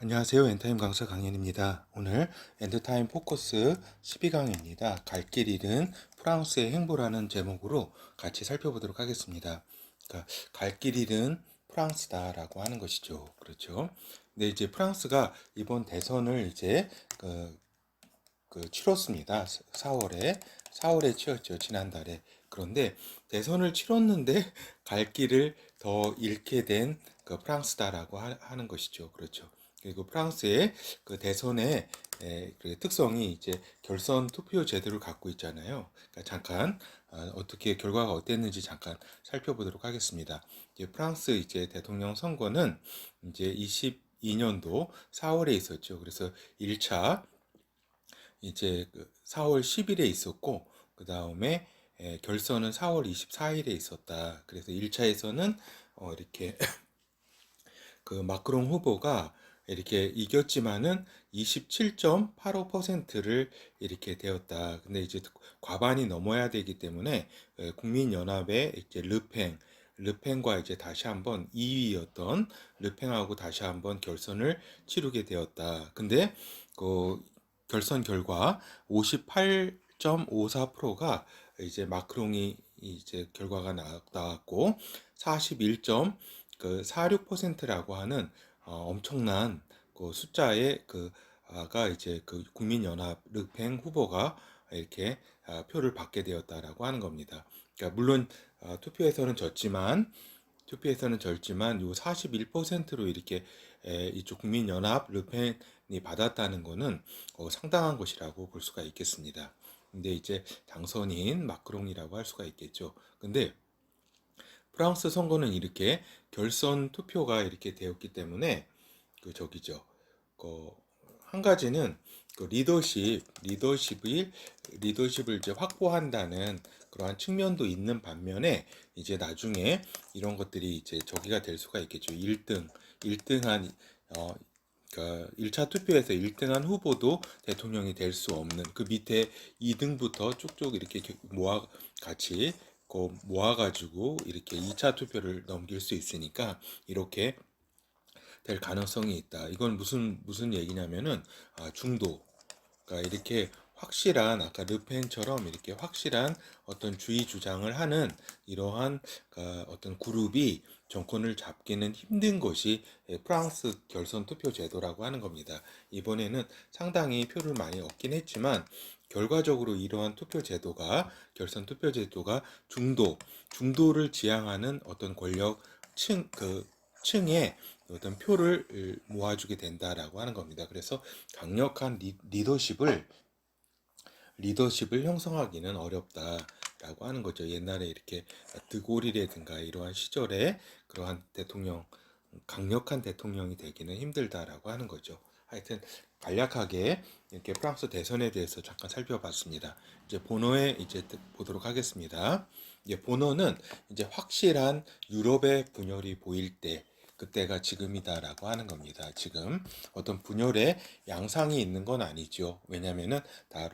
안녕하세요. 엔타임 강사 강연입니다. 오늘 엔드타임 포커스 12강입니다. 갈 길 잃은 프랑스의 행보라는 제목으로 같이 살펴보도록 하겠습니다. 그러니까 갈 길 잃은 프랑스다라고 하는 것이죠. 그렇죠. 근데 이제 프랑스가 이번 대선을 이제 치렀습니다. 4월에 치렀죠. 지난달에. 그런데 대선을 치렀는데 갈 길을 더 잃게 된 그 프랑스다라고 하는 것이죠. 그렇죠. 그리고 프랑스의 그 대선의 그 특성이 이제 결선 투표 제도를 갖고 있잖아요. 그러니까 잠깐 어떻게 결과가 어땠는지 잠깐 살펴보도록 하겠습니다. 이제 프랑스 이제 대통령 선거는 이제 22년도 4월에 있었죠. 그래서 1차 이제 4월 10일에 있었고 그 다음에 결선은 4월 24일에 있었다. 그래서 1차에서는 이렇게 그 마크롱 후보가 이렇게 이겼지만은 27.85%를 이렇게 되었다. 근데 이제 과반이 넘어야 되기 때문에 국민연합의 이제 르팽과 이제 다시 한번 2위였던 르팽하고 다시 한번 결선을 치르게 되었다. 근데 그 결선 결과 58.54%가 이제 마크롱이 이제 결과가 나왔고 41.46%라고 하는 엄청난 그 숫자의 가 이제 그 국민연합 르팽 후보가 이렇게 표를 받게 되었다라고 하는 겁니다. 그러니까 물론 투표에서는 졌지만 요 41%로 이렇게 이쪽 국민연합 르펜이 받았다는 것은 상당한 것이라고 볼 수가 있겠습니다. 근데 이제 당선인 마크롱이라고 할 수가 있겠죠. 근데 프랑스 선거는 이렇게 결선 투표가 이렇게 되었기 때문에 그 한 가지는 그 리더십을 이제 확보한다는 그러한 측면도 있는 반면에 이제 나중에 이런 것들이 이제 저기가 될 수가 있겠죠. 1등한 어 그러니까 1차 투표에서 1등한 후보도 대통령이 될 수 없는 그 밑에 2등부터 쭉쭉 이렇게 같이 모아가지고 이렇게 2차 투표를 넘길 수 있으니까 이렇게 될 가능성이 있다. 이건 무슨 얘기냐면은 중도. 그러니까 이렇게 확실한 아까 르펜처럼 이렇게 확실한 어떤 주의 주장을 하는 이러한 어떤 그룹이 정권을 잡기는 힘든 것이 프랑스 결선 투표 제도라고 하는 겁니다. 이번에는 상당히 표를 많이 얻긴 했지만 결과적으로 이러한 결선 투표 제도가 중도를 지향하는 어떤 층의 어떤 표를 모아주게 된다라고 하는 겁니다. 그래서 강력한 리더십을 형성하기는 어렵다라고 하는 거죠. 옛날에 이렇게 드골이라든가 이러한 시절에 그러한 강력한 대통령이 되기는 힘들다라고 하는 거죠. 하여튼 간략하게 이렇게 프랑스 대선에 대해서 잠깐 살펴봤습니다. 이제 본어에 이제 보도록 하겠습니다. 이제 본어는 이제 확실한 유럽의 분열이 보일 때 그때가 지금이다라고 하는 겁니다. 지금 어떤 분열의 양상이 있는 건 아니죠. 왜냐면은 다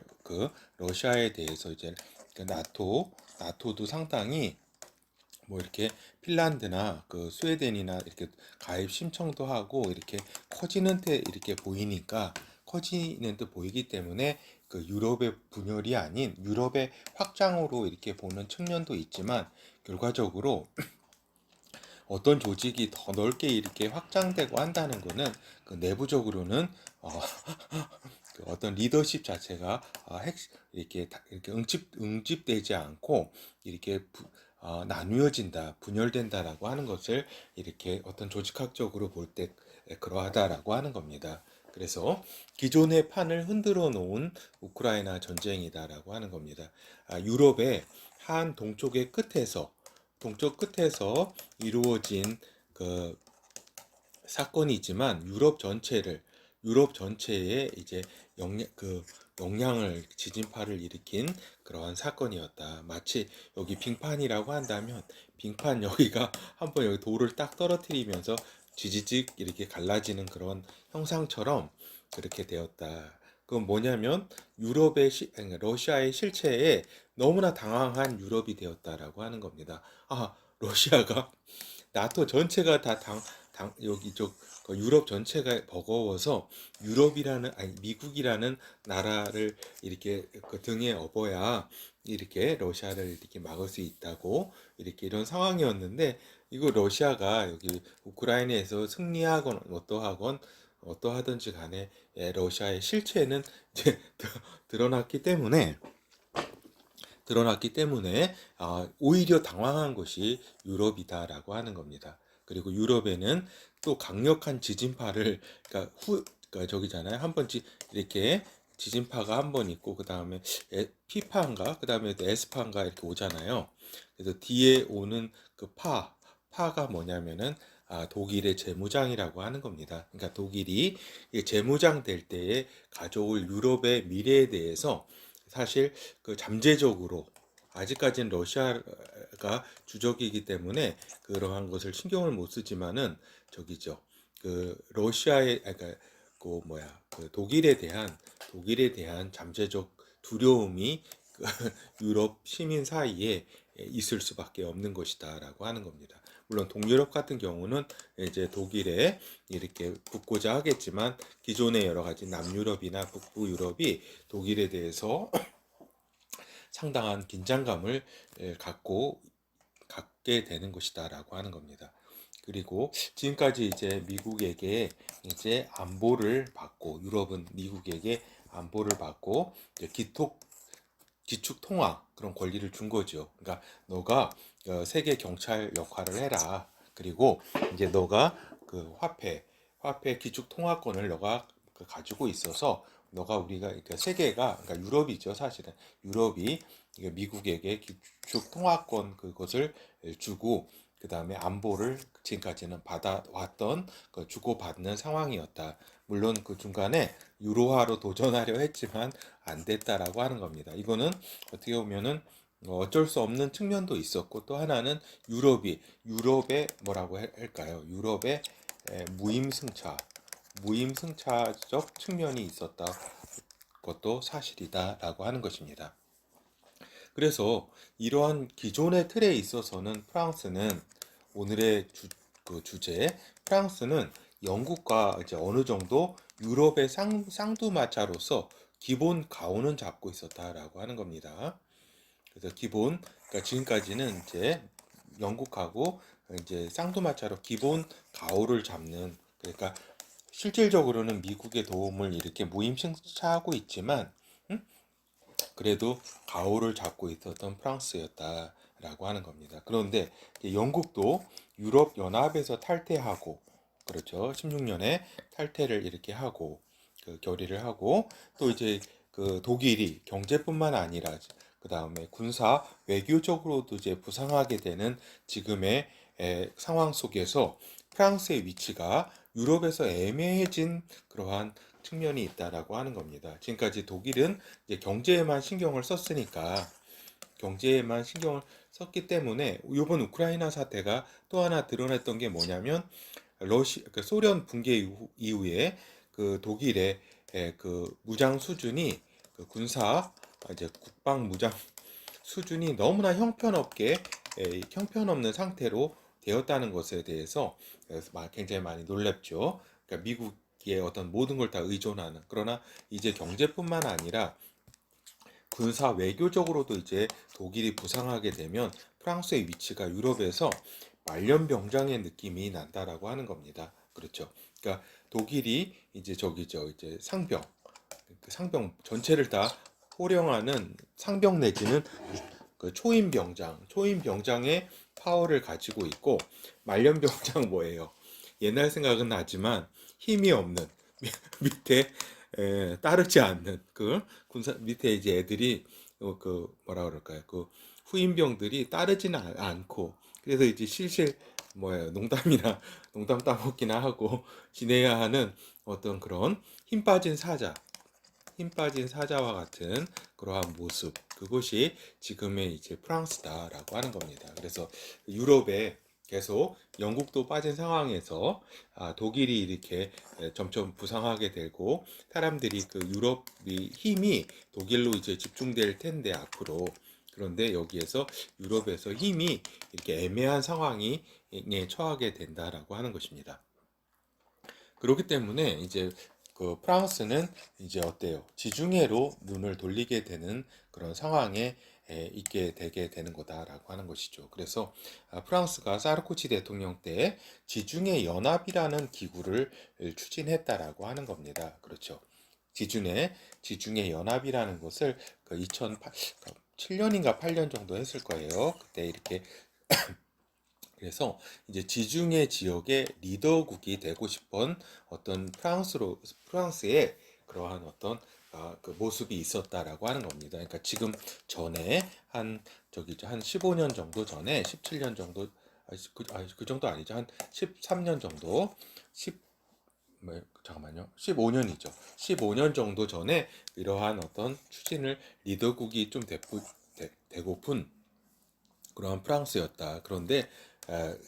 러시아에 대해서 이제 나토도 상당히 뭐 이렇게 핀란드나 스웨덴이나 이렇게 가입 신청도 하고 이렇게 커지는 듯 보이기 때문에 그 유럽의 분열이 아닌 유럽의 확장으로 이렇게 보는 측면도 있지만 결과적으로 어떤 조직이 더 넓게 이렇게 확장되고 한다는 것은 그 내부적으로는 그 어떤 리더십 자체가 이렇게 응집되지 않고 이렇게 분열된다라고 하는 것을 이렇게 어떤 조직학적으로 볼 때 그러하다라고 하는 겁니다. 그래서 기존의 판을 흔들어 놓은 우크라이나 전쟁이다라고 하는 겁니다. 유럽의 한 동쪽 끝에서 이루어진 그 사건이지만 유럽 전체에 이제 지진파를 일으킨 그러한 사건이었다. 마치 여기 빙판이라고 한다면 빙판 여기가 한번 여기 돌을 딱 떨어뜨리면서 지지직 이렇게 갈라지는 그런 형상처럼 그렇게 되었다. 그건 뭐냐면 아니, 러시아의 실체에 너무나 당황한 유럽이 되었다라고 하는 겁니다. 러시아가 나토 전체가 다 여기 유럽 전체가 버거워서 유럽이라는 아니 미국이라는 나라를 이렇게 그 등에 업어야 이렇게 러시아를 이렇게 막을 수 있다고 이렇게 이런 상황이었는데 이거 러시아가 여기 우크라이나에서 승리하건 어떠하건 어떠하든지 간에 러시아의 실체는 이제 드러났기 때문에 오히려 당황한 것이 유럽이다라고 하는 겁니다. 그리고 유럽에는 또 강력한 지진파를 그러니까 저기잖아요. 한 번 이렇게 지진파가 한 번 있고 그 다음에 P파인가 그 다음에 S파인가 이렇게 오잖아요. 그래서 뒤에 오는 그 파가 뭐냐면은 독일의 재무장이라고 하는 겁니다. 그러니까 독일이 재무장 될 때에 가져올 유럽의 미래에 대해서 사실 그 잠재적으로 아직까지는 러시아가 주적이기 때문에 그러한 것을 신경을 못 쓰지만은 저기죠. 그 러시아의 그러니까 그 뭐야 그 독일에 대한 잠재적 두려움이 그 유럽 시민 사이에 있을 수밖에 없는 것이다라고 하는 겁니다. 물론 동유럽 같은 경우는 이제 독일에 이렇게 붙고자 하겠지만 기존의 여러 가지 남유럽이나 북부 유럽이 독일에 대해서 상당한 긴장감을 갖게 되는 것이다라고 하는 겁니다. 그리고 지금까지 이제 미국에게 이제 안보를 받고 유럽은 미국에게 안보를 받고 이제 기축 통화 그런 권리를 준 거죠. 그러니까 너가 세계 경찰 역할을 해라. 그리고 이제 너가 그 화폐 기축 통화권을 너가 가지고 있어서 너가 우리가 그러니까 세계가 그러니까 유럽이죠 사실은 유럽이 미국에게 기축 통화권 그것을 주고 그 다음에 안보를 지금까지는 받아왔던 그 주고받는 상황이었다. 물론 그 중간에 유로화로 도전하려 했지만 안 됐다라고 하는 겁니다. 이거는 어떻게 보면은 어쩔 수 없는 측면도 있었고 또 하나는 유럽의 뭐라고 할까요? 유럽의 무임승차적 측면이 있었다 것도 사실이다라고 하는 것입니다. 그래서 이러한 기존의 틀에 있어서는 프랑스는 오늘의 그 주제 프랑스는 영국과 이제 어느 정도 유럽의 쌍두마차로서 기본 가오는 잡고 있었다라고 하는 겁니다. 그래서 그러니까 지금까지는 이제 영국하고 이제 쌍두마차로 기본 가오를 잡는 그러니까 실질적으로는 미국의 도움을 이렇게 무임승차하고 있지만 그래도 가오를 잡고 있었던 프랑스였다라고 하는 겁니다. 그런데 영국도 유럽 연합에서 탈퇴하고 그렇죠. 16년에 탈퇴를 이렇게 하고 그 결의를 하고 또 이제 그 독일이 경제뿐만 아니라 그 다음에 군사 외교적으로도 이제 부상하게 되는 지금의 상황 속에서 프랑스의 위치가 유럽에서 애매해진 그러한 측면이 있다라고 하는 겁니다. 지금까지 독일은 이제 경제에만 신경을 썼기 때문에 이번 우크라이나 사태가 또 하나 드러냈던 게 뭐냐면 그 소련 붕괴 이후에 그 독일의 그 무장 수준이 그 군사 이제 국방 무장 수준이 너무나 형편없는 상태로 되었다는 것에 대해서 굉장히 많이 놀랍죠. 그러니까 미국의 어떤 모든 걸 다 의존하는 그러나 이제 경제뿐만 아니라 군사 외교적으로도 이제 독일이 부상하게 되면 프랑스의 위치가 유럽에서 말년병장의 느낌이 난다라고 하는 겁니다. 그렇죠. 그러니까 독일이 이제 저기죠. 이제 그 상병 전체를 다 호령하는 상병 내지는 그 초임병장의 파워를 가지고 있고 말년병장 뭐예요? 옛날 생각은 나지만 힘이 없는 밑에 따르지 않는 그 군사 밑에 이제 애들이 그 뭐라 그럴까요? 그 후임병들이 따르지는 않고 그래서 이제 실실 뭐예요? 농담 따먹기나 하고 지내야 하는 어떤 그런 힘 빠진 사자와 같은 그러한 모습 그것이 지금의 이제 프랑스다라고 하는 겁니다. 그래서 유럽에 계속 영국도 빠진 상황에서 독일이 이렇게 점점 부상하게 되고 사람들이 그 유럽이 힘이 독일로 이제 집중될 텐데 앞으로 그런데 여기에서 유럽에서 힘이 이렇게 애매한 상황이 처하게 된다라고 하는 것입니다. 그렇기 때문에 이제 그 프랑스는 이제 어때요? 지중해로 눈을 돌리게 되는 그런 상황에 있게 되게 되는 거다라고 하는 것이죠. 그래서 프랑스가 사르코지 대통령 때 지중해 연합이라는 기구를 추진했다라고 하는 겁니다. 그렇죠. 지중해 연합이라는 것을 그 2007년인가 8년 정도 했을 거예요. 그때 이렇게 그래서 이제 지중해 지역의 리더국이 되고 싶은 어떤 프랑스의 그러한 어떤 그 모습이 있었다라고 하는 겁니다. 그러니까 지금 전에 한 15년 정도 전에 17년 정도 그 정도 아니죠. 한 13년 정도 10 잠깐만요. 15년이죠. 15년 정도 전에 이러한 어떤 추진을 리더국이 좀 되고픈 그러한 프랑스였다. 그런데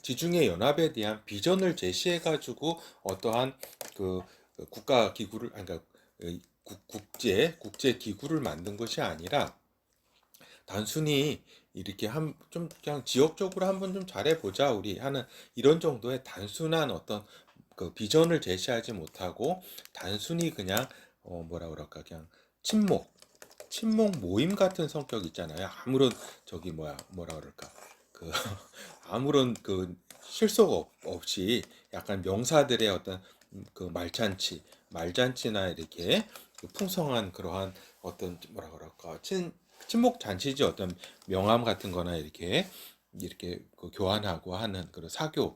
지중해 연합에 대한 비전을 제시해가지고 어떠한 그 국가 기구를 아니, 그러니까 국제 기구를 만든 것이 아니라 단순히 이렇게 좀 그냥 지역적으로 한번 좀 잘해보자 우리 하는 이런 정도의 단순한 어떤 그 비전을 제시하지 못하고 단순히 그냥 뭐라 그럴까 그냥 친목 친목 모임 같은 성격 있잖아요. 아무런 뭐라 그럴까 그 아무런 그 실속 없이 약간 명사들의 어떤 그 말잔치나 이렇게 그 풍성한 그러한 어떤 뭐라 그럴까 친목 잔치지 어떤 명함 같은 거나 이렇게 그 교환하고 하는 그런 사교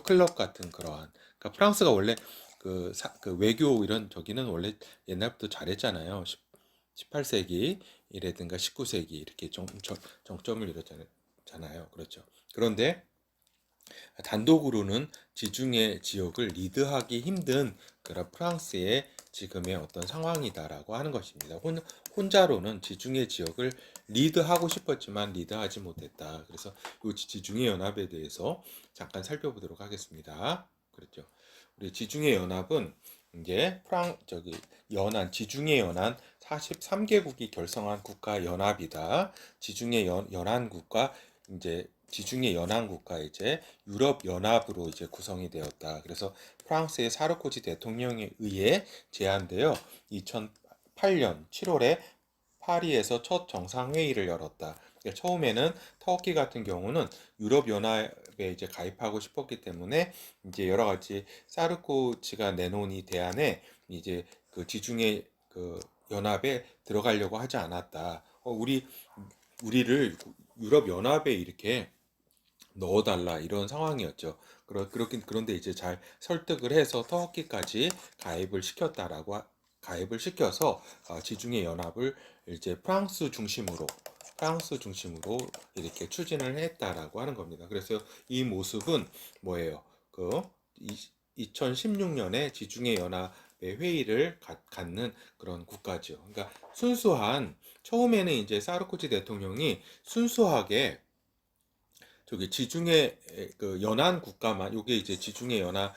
클럽 같은 그러한 그러니까 프랑스가 원래 그 외교 이런 저기는 원래 옛날부터 잘했잖아요. 18세기이라든가 19세기 이렇게 정점을 이뤘잖아요. 그렇죠. 그런데 단독으로는 지중해 지역을 리드하기 힘든 그런 프랑스의 지금의 어떤 상황이다라고 하는 것입니다. 혼자로는 지중해 지역을 리드하고 싶었지만 리드하지 못했다. 그래서 이 지중해 연합에 대해서 잠깐 살펴보도록 하겠습니다. 그렇죠. 우리 지중해 연합은 이제 지중해 연안 43개국이 결성한 국가 연합이다. 지중해 연안 국가 이제 유럽 연합으로 이제 구성이 되었다. 그래서 프랑스의 사르코지 대통령에 의해 제안되어 2008년 7월에 파리에서 첫 정상회의를 열었다. 그러니까 처음에는 터키 같은 경우는 유럽연합에 이제 가입하고 싶었기 때문에 이제 여러 가지 사르코지가 내놓은 이 대안에 이제 그 지중해 그 연합에 들어가려고 하지 않았다. 우리를 유럽연합에 이렇게 넣어달라 이런 상황이었죠. 그런데 이제 잘 설득을 해서 터키까지 가입을 시켜서 지중해 연합을 이제 프랑스 중심으로 이렇게 추진을 했다라고 하는 겁니다. 그래서 이 모습은 뭐예요? 그 2016년에 지중해 연합의 회의를 갖는 그런 국가죠. 그러니까 처음에는 이제 사르코지 대통령이 순수하게 저기 지중해 그 연안 국가만 요게 이제 지중해 연합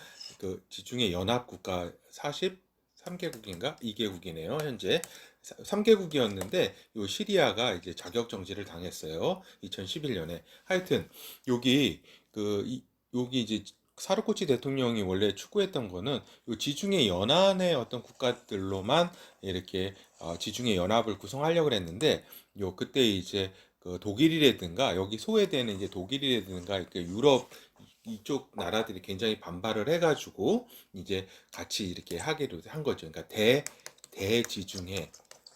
국가 43개국인가 2개국이네요. 현재 3개국이었는데 요 시리아가 이제 자격 정지를 당했어요. 2011년에. 하여튼 여기 여기 이제 사르코치 대통령이 원래 추구했던 거는 요 지중해 연안의 어떤 국가들로만 이렇게 지중해 연합을 구성하려고 했는데 그때 이제 그 독일이라든가 여기 소외되는 이제 독일이라든가 이렇게 유럽 이쪽 나라들이 굉장히 반발을 해가지고 이제 같이 이렇게 하기로 한 거죠. 그러니까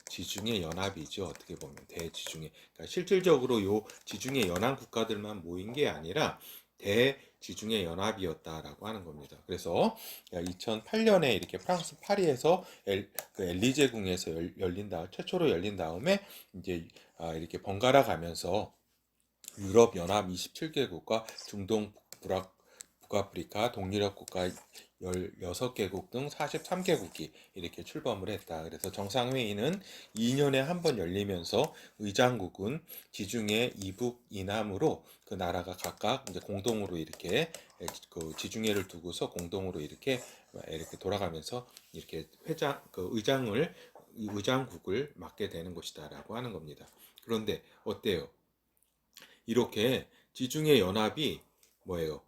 지중해 연합이죠. 어떻게 보면 대지중해. 그러니까 실질적으로 요 지중해 연안 국가들만 모인 게 아니라 대지중해 연합이었다라고 하는 겁니다. 그래서 2008년에 이렇게 프랑스 파리에서 그 엘리제궁에서 최초로 열린 다음에 이제 이렇게 번갈아 가면서 유럽 연합 27개국과 중동 북아프리카 동유럽 국가 16개국 등 43개국이 이렇게 출범을 했다. 그래서 정상회의는 2년에 한 번 열리면서 의장국은 지중해 이북 이남으로 그 나라가 각각 이제 공동으로 이렇게 그 지중해를 두고서 공동으로 이렇게 돌아가면서 이렇게 의장국을 맡게 되는 것이다라고 하는 겁니다. 그런데 어때요? 이렇게 지중해 연합이 뭐예요?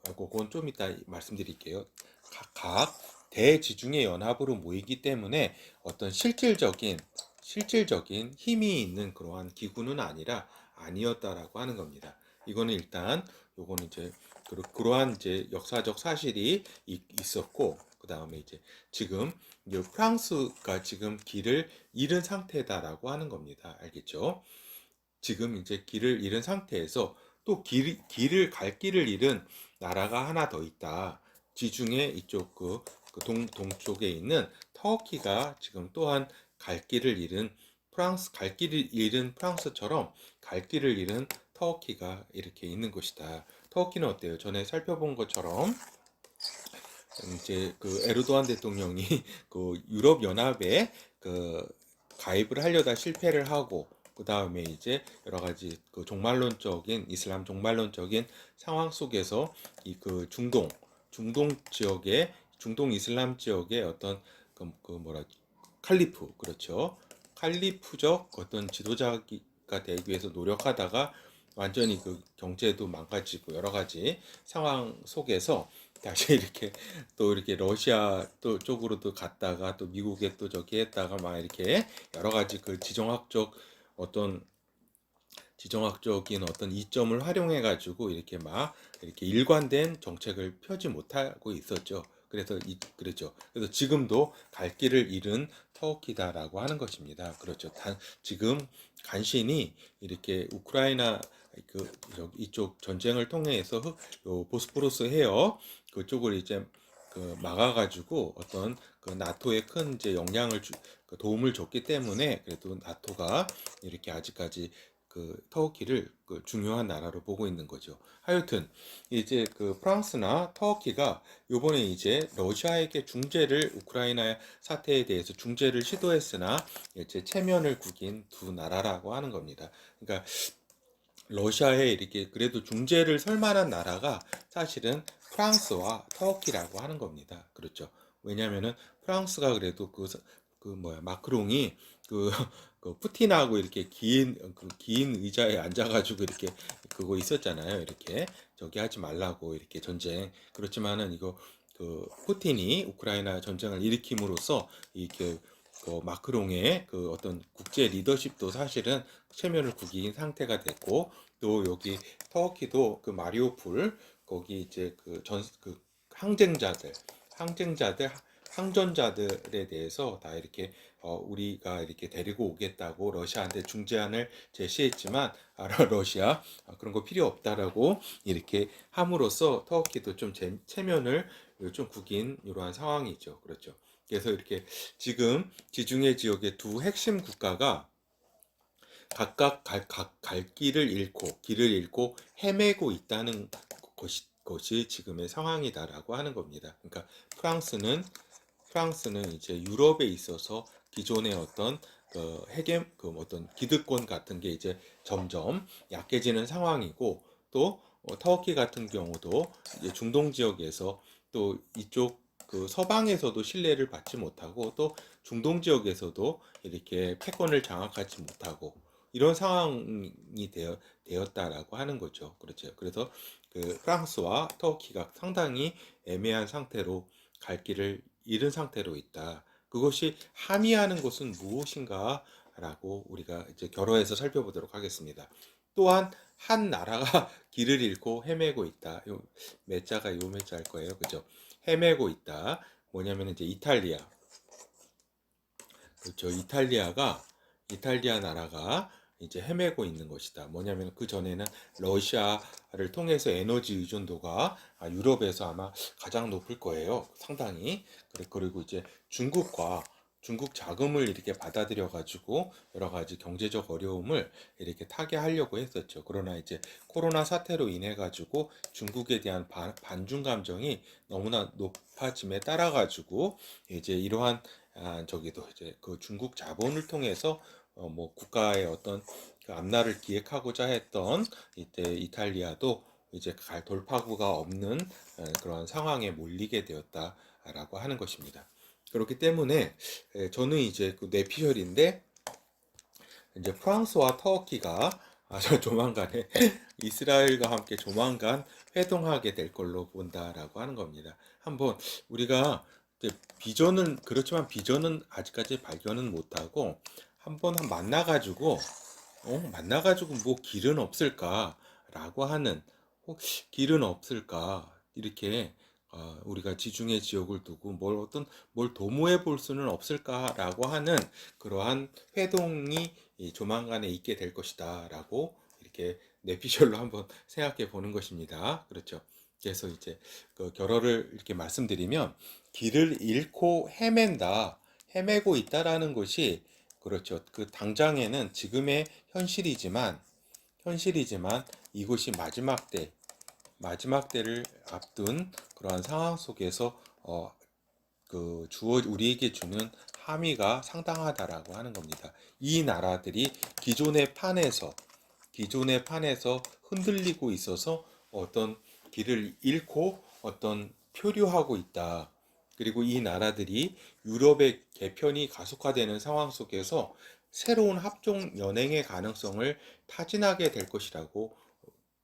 그건 좀 이따 말씀드릴게요. 각 대지중해 연합으로 모이기 때문에 어떤 실질적인 힘이 있는 그러한 기구는 아니었다라고 하는 겁니다. 이거는 일단 요거는 이제 그러한 이제 역사적 사실이 있었고, 그 다음에 이제 지금 이제 프랑스가 지금 길을 잃은 상태다라고 하는 겁니다. 알겠죠? 지금 이제 길을 잃은 상태에서 또 갈 길을 잃은 나라가 하나 더 있다. 지중해 이쪽 동쪽에 있는 터키가 지금 또한 갈 길을 잃은 갈 길을 잃은 프랑스처럼 갈 길을 잃은 터키가 이렇게 있는 것이다. 터키는 어때요? 전에 살펴본 것처럼 이제 그 에르도안 대통령이 그 유럽 연합에 그 가입을 하려다 실패를 하고, 그 다음에 이제 여러 가지 그 이슬람 종말론적인 상황 속에서 이 그 중동 이슬람 지역의 어떤 칼리프, 그렇죠. 칼리프적 어떤 지도자가 되기 위해서 노력하다가 완전히 그 경제도 망가지고 여러 가지 상황 속에서 다시 이렇게 또 이렇게 러시아 또 쪽으로도 갔다가 또 미국에 또 저기 했다가 막 이렇게 여러 가지 그 어떤 지정학적인 어떤 이점을 활용해 가지고 이렇게 막 이렇게 일관된 정책을 펴지 못하고 있었죠. 그랬죠. 그래서 지금도 갈 길을 잃은 터키다라고 하는 것입니다. 그렇죠. 지금 간신히 이렇게 우크라이나 이쪽 전쟁을 통해서 보스포러스 해역 그쪽을 이제 막아가지고 어떤 그 나토에 큰 이제 도움을 줬기 때문에 그래도 나토가 이렇게 아직까지 터키를 중요한 나라로 보고 있는 거죠. 하여튼 이제 프랑스나 터키가 요번에 이제 러시아에게 우크라이나 사태에 대해서 중재를 시도했으나 이제 체면을 구긴 두 나라라고 하는 겁니다. 그러니까 러시아에 이렇게 그래도 중재를 설 만한 나라가 사실은 프랑스와 터키라고 하는 겁니다. 그렇죠. 왜냐면은 프랑스가 그래도 마크롱이 그, 그 푸틴하고 이렇게 긴 의자에 앉아가지고 이렇게 그거 있었잖아요. 이렇게 저기 하지 말라고 이렇게 전쟁. 그렇지만은 푸틴이 우크라이나 전쟁을 일으킴으로써 이렇게 마크롱의 어떤 국제 리더십도 사실은 체면을 구긴 상태가 됐고, 또 여기 터키도 마리오폴 거기 이제 항쟁자들 항쟁자들 항전자들에 대해서 다 이렇게 우리가 이렇게 데리고 오겠다고 러시아한테 중재안을 제시했지만 러시아 그런 거 필요 없다라고 이렇게 함으로써 터키도 좀 체면을 좀 구긴 이러한 상황이죠. 그렇죠. 그래서 이렇게 지금 지중해 지역의 두 핵심 국가가 각각 갈 길을 잃고 헤매고 있다는 것이 지금의 상황이다라고 하는 겁니다. 그러니까 프랑스는 이제 유럽에 있어서 기존의 어떤 어떤 기득권 같은 게 이제 점점 약해지는 상황이고, 또 터키 같은 경우도 이제 중동 지역에서 또 이쪽 서방에서도 신뢰를 받지 못하고, 또 중동 지역에서도 이렇게 패권을 장악하지 못하고 이런 상황이 되었다라고 하는 거죠. 그렇죠. 그래서 프랑스와 터키가 상당히 애매한 상태로 갈 길을 잃은 상태로 있다. 그것이 함의하는 것은 무엇인가? 라고 우리가 이제 결어해서 살펴보도록 하겠습니다. 또한 한 나라가 길을 잃고 헤매고 있다. 매자가 요 매자일 거예요. 그죠? 헤매고 있다. 뭐냐면 이제 이탈리아. 그렇죠. 이탈리아 나라가 이제 헤매고 있는 것이다. 뭐냐면 그 전에는 러시아를 통해서 에너지 의존도가 유럽에서 아마 가장 높을 거예요. 상당히. 그리고 이제 중국 자금을 이렇게 받아들여 가지고 여러 가지 경제적 어려움을 이렇게 타개하려고 했었죠. 그러나 이제 코로나 사태로 인해 가지고 중국에 대한 반중 감정이 너무나 높아짐에 따라 가지고 이제 이러한 저기도 이제 중국 자본을 통해서 뭐 국가의 어떤 앞날을 기획하고자 했던 이때 이탈리아도 이제 갈 돌파구가 없는 그런 상황에 몰리게 되었다라고 하는 것입니다. 그렇기 때문에 저는 이제 뇌피셜인데 이제 프랑스와 터키가 저 조만간에 이스라엘과 함께 조만간 회동하게 될 걸로 본다라고 하는 겁니다. 한번 우리가 이제 비전은 그렇지만 비전은 아직까지 발견은 못하고 한번 만나가지고 만나가지고 뭐 길은 없을까라고 하는 길은 없을까 이렇게 우리가 지중해 지역을 두고 뭘 도모해 볼 수는 없을까라고 하는 그러한 회동이 조만간에 있게 될 것이다라고 이렇게 뇌피셜로 한번 생각해 보는 것입니다. 그렇죠. 그래서 이제 그 결어를 이렇게 말씀드리면 길을 잃고 헤매고 있다라는 것이 그렇죠. 그 당장에는 지금의 현실이지만 이곳이 마지막 때를 앞둔 그러한 상황 속에서 우리에게 주는 함의가 상당하다라고 하는 겁니다. 이 나라들이 기존의 판에서 흔들리고 있어서 어떤 길을 잃고 어떤 표류하고 있다. 그리고 이 나라들이 유럽의 개편이 가속화되는 상황 속에서 새로운 합종 연행의 가능성을 타진하게 될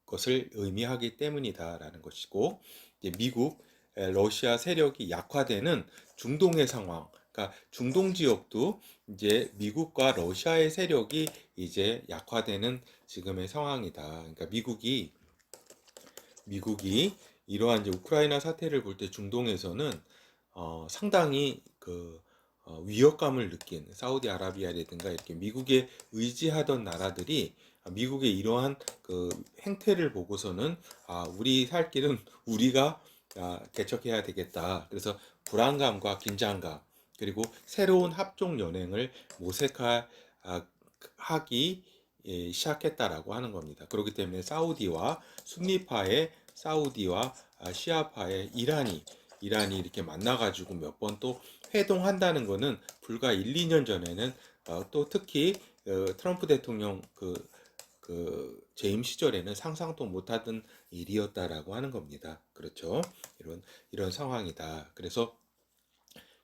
것을 의미하기 때문이다라는 것이고, 이제 미국, 러시아 세력이 약화되는 중동의 상황, 그러니까 중동 지역도 이제 미국과 러시아의 세력이 이제 약화되는 지금의 상황이다. 그러니까 미국이 이러한 이제 우크라이나 사태를 볼 때 중동에서는 상당히 위협감을 느낀 사우디아라비아라든가 이렇게 미국에 의지하던 나라들이 미국의 이러한 그 행태를 보고서는 우리 살 길은 우리가 개척해야 되겠다. 그래서 불안감과 긴장감 그리고 새로운 합종 연행을 모색하기 시작했다라고 하는 겁니다. 그렇기 때문에 사우디와 시아파의 이란이 이렇게 만나가지고 몇 번 또 회동한다는 거는 불과 1, 2년 전에는 또 특히 트럼프 대통령 재임 시절에는 상상도 못하던 일이었다라고 하는 겁니다. 그렇죠? 이런 상황이다. 그래서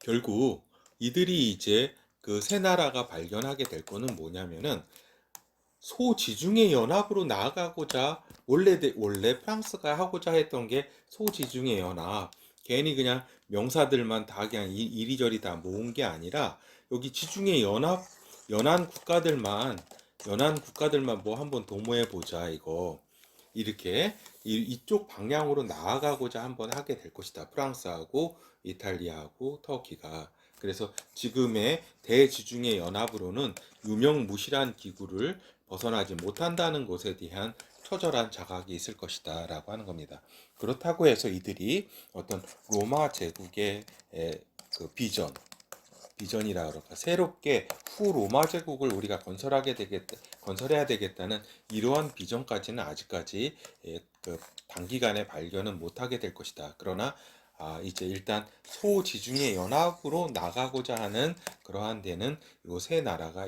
결국 이들이 이제 그 새 나라가 발견하게 될 거는 뭐냐면은 소지중해 연합으로 나아가고자 원래 프랑스가 하고자 했던 게 소지중해 연합. 괜히 그냥 명사들만 다 그냥 이리저리 다 모은 게 아니라 여기 지중해 연안 국가들만 뭐 한번 도모해 보자 이거. 이렇게 이쪽 방향으로 나아가고자 한번 하게 될 것이다. 프랑스하고 이탈리아하고 터키가. 그래서 지금의 대지중해 연합으로는 유명무실한 기구를 벗어나지 못한다는 것에 대한 처절한 자각이 있을 것이다 라고 하는 겁니다. 그렇다고 해서 이들이 어떤 로마 제국의 그 비전이라 그럴까 새롭게 후 로마 제국을 우리가 건설해야 되겠다는 이러한 비전까지는 아직까지 단기간에 발견은 못하게 될 것이다. 그러나 이제 일단 소지중해 연합으로 나가고자 하는 그러한 데는 요 세 나라가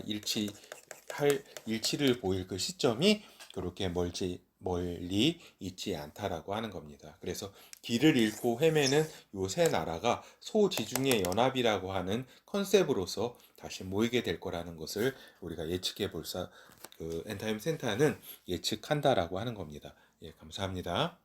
일치를 보일 그 시점이 그렇게 멀리 있지 않다라고 하는 겁니다. 그래서 길을 잃고 헤매는 요 세 나라가 소지중해 연합이라고 하는 컨셉으로서 다시 모이게 될 거라는 것을 우리가 엔타임 센터는 예측한다라고 하는 겁니다. 예, 감사합니다.